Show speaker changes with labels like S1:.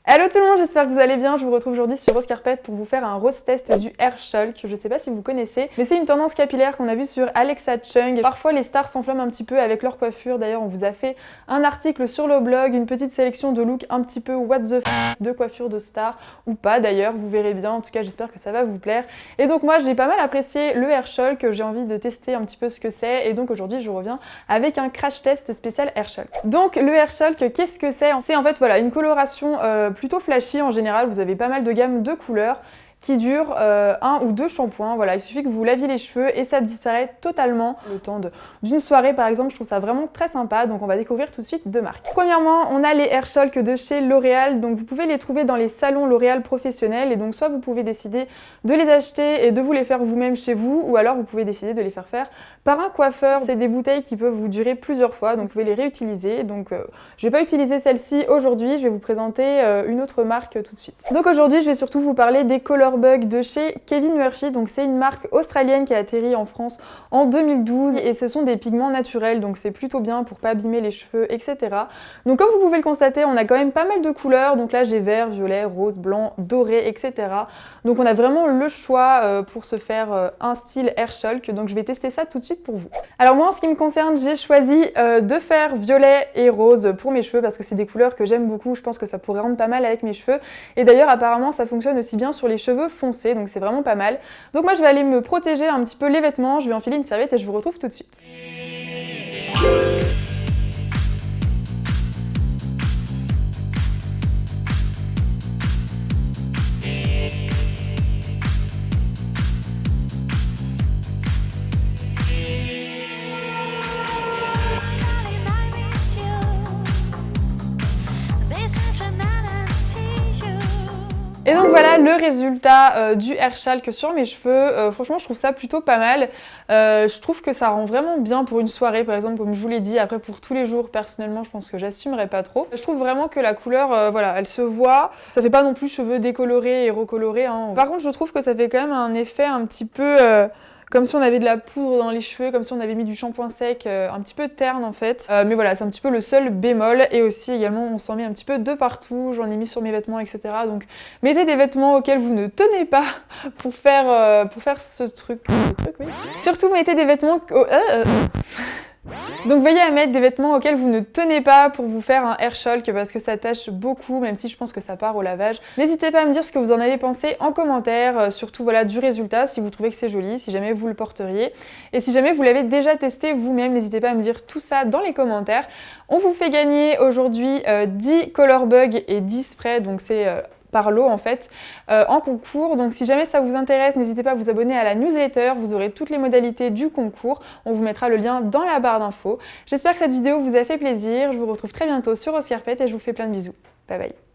S1: Hello tout le monde, j'espère que vous allez bien. Je vous retrouve aujourd'hui sur Rose Carpet pour vous faire un rose test du Hair Shulk. Je sais pas si vous connaissez, mais c'est une tendance capillaire qu'on a vue sur Alexa Chung. Parfois les stars s'enflamment un petit peu avec leur coiffure. D'ailleurs on vous a fait un article sur le blog, une petite sélection de looks un petit peu what the f de coiffure de stars, ou pas d'ailleurs, vous verrez bien. En tout cas j'espère que ça va vous plaire. Et donc moi j'ai pas mal apprécié le Hair Shulk, j'ai envie de tester un petit peu ce que c'est. Et donc aujourd'hui je reviens avec un crash test spécial Hair Shulk. Donc le Hair Shulk, qu'est-ce que c'est? C'est en fait voilà une coloration plutôt flashy en général. Vous avez pas mal de gammes de couleurs qui durent un ou deux shampoings. Voilà, il suffit que vous laviez les cheveux et ça disparaît totalement le temps d'une soirée par exemple. Je trouve ça vraiment très sympa, donc on va découvrir tout de suite deux marques. Premièrement, on a les Hair Shulk de chez L'Oréal, donc vous pouvez les trouver dans les salons L'Oréal professionnels et donc soit vous pouvez décider de les acheter et de vous les faire vous-même chez vous, ou alors vous pouvez décider de les faire faire par un coiffeur. C'est des bouteilles qui peuvent vous durer plusieurs fois, donc vous pouvez les réutiliser. Donc je vais pas utiliser celle-ci aujourd'hui, je vais vous présenter une autre marque tout de suite. Donc aujourd'hui je vais surtout vous parler des Color Bug de chez Kevin Murphy. Donc c'est une marque australienne qui a atterri en France en 2012 et ce sont des pigments naturels, donc c'est plutôt bien pour pas abîmer les cheveux, etc. Donc comme vous pouvez le constater, on a quand même pas mal de couleurs. Donc là j'ai vert, violet, rose, blanc, doré, etc. Donc on a vraiment le choix pour se faire un style Hair Shulk. Donc je vais tester ça tout de suite pour vous. Alors moi en ce qui me concerne, j'ai choisi de faire violet et rose pour mes cheveux parce que c'est des couleurs que j'aime beaucoup. Je pense que ça pourrait rendre pas mal avec mes cheveux. Et d'ailleurs apparemment ça fonctionne aussi bien sur les cheveux foncés, donc c'est vraiment pas mal. Donc moi je vais aller me protéger un petit peu les vêtements, je vais enfiler une serviette et je vous retrouve tout de suite. Et donc voilà le résultat du Hair Shulk sur mes cheveux. Franchement je trouve ça plutôt pas mal. Je trouve que ça rend vraiment bien pour une soirée par exemple, comme je vous l'ai dit. Après pour tous les jours personnellement je pense que j'assumerai pas trop. Je trouve vraiment que la couleur voilà, elle se voit. Ça fait pas non plus cheveux décolorés et recolorés hein. Par contre je trouve que ça fait quand même un effet un petit peu comme si on avait de la poudre dans les cheveux, comme si on avait mis du shampoing sec, un petit peu terne en fait. Mais voilà, c'est un petit peu le seul bémol. Et aussi également, on s'en met un petit peu de partout. J'en ai mis sur mes vêtements, etc. Donc mettez des vêtements auxquels vous ne tenez pas pour faire ce truc, oui. Surtout mettez des vêtements... Donc veillez à mettre des vêtements auxquels vous ne tenez pas pour vous faire un Hair Shulk parce que ça tâche beaucoup, même si je pense que ça part au lavage. N'hésitez pas à me dire ce que vous en avez pensé en commentaire, surtout voilà du résultat, si vous trouvez que c'est joli, si jamais vous le porteriez. Et si jamais vous l'avez déjà testé vous-même, n'hésitez pas à me dire tout ça dans les commentaires. On vous fait gagner aujourd'hui 10 Color Bug et 10 sprays, donc c'est... par lot en fait, en concours. Donc si jamais ça vous intéresse, n'hésitez pas à vous abonner à la newsletter, vous aurez toutes les modalités du concours. On vous mettra le lien dans la barre d'infos. J'espère que cette vidéo vous a fait plaisir, je vous retrouve très bientôt sur Rose Carpet et je vous fais plein de bisous. Bye bye.